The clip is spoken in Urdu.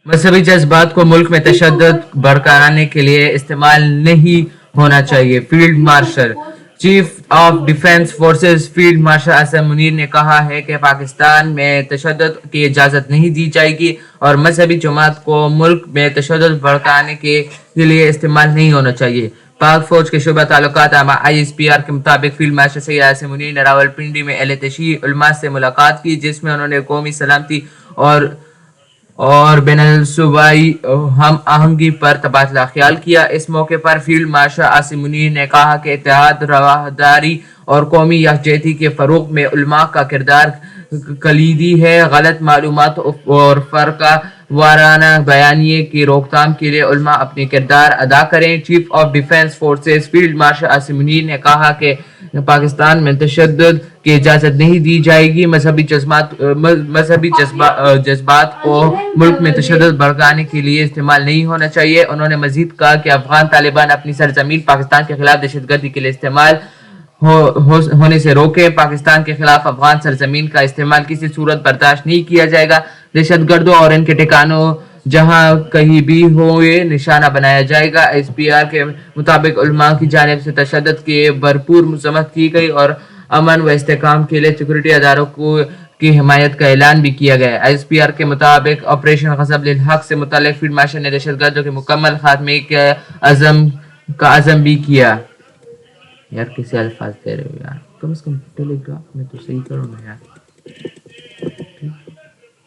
مذہبی جذبات کو ملک میں تشدد بھڑکانے کے لیے استعمال نہیں ہونا چاہیے. Field marshal chief of defence forces field marshal Asad Munir نے کہا ہے کہ پاکستان میں تشدد کی اجازت نہیں دی جائے گی اور مذہبی جماعت کو ملک میں تشدد بھڑکانے کے لیے استعمال نہیں ہونا چاہیے. پاک فوج کے شعبہ تعلقات عامہ ISPR کے مطابق فیلڈ مارشل سید اسد منیر نے راولپنڈی میں اہل تشیع علماء سے ملاقات کی، جس میں انہوں نے قومی سلامتی اور بین الصوبائی ہم آہنگی پر تبادلہ خیال کیا. اس موقع پر فیلڈ مارشل اسد منیر نے کہا کہ اتحاد، رواداری اور قومی یکجہتی کے فروغ میں علماء کا کردار کلیدی ہے. غلط معلومات اور فرقہ وارانہ بیانیے کی روک تھام کے لیے علماء اپنی کردار ادا کریں. Chief of defence forces field marshal Asad Munir نے کہا کہ پاکستان میں تشدد کی اجازت نہیں دی جائے گی. مذہبی جذبات کو ملک میں تشدد بھڑکانے کے لیے استعمال نہیں ہونا چاہیے. انہوں نے مزید کہا کہ افغان طالبان اپنی سرزمین پاکستان کے خلاف دہشت گردی کے لیے استعمال ہونے سے روکیں. پاکستان کے خلاف افغان سرزمین کا استعمال کسی صورت برداشت نہیں کیا جائے گا. دہشت گردوں اور ان کے ٹھکانوں جہاں کہیں بھی ہوئے نشانہ بنایا جائے گا. ISPR کے مطابق علماء کی جانب سے تشدد کی بھرپور مذمت کی گئی اور امن و استحکام کے لیے سیکورٹی اداروں کی حمایت کا اعلان بھی کیا گیا. ISPR کے مطابق آپریشن غضب للحق سے متعلق فیلڈ مارشل نے دہشت گردوں کے مکمل خاتمے کا عزم بھی کیا. یار کیسے الفاظ دے رہے ہو یار، کم از کم ٹیلی گراف میں تو صحیح کرو نا یار.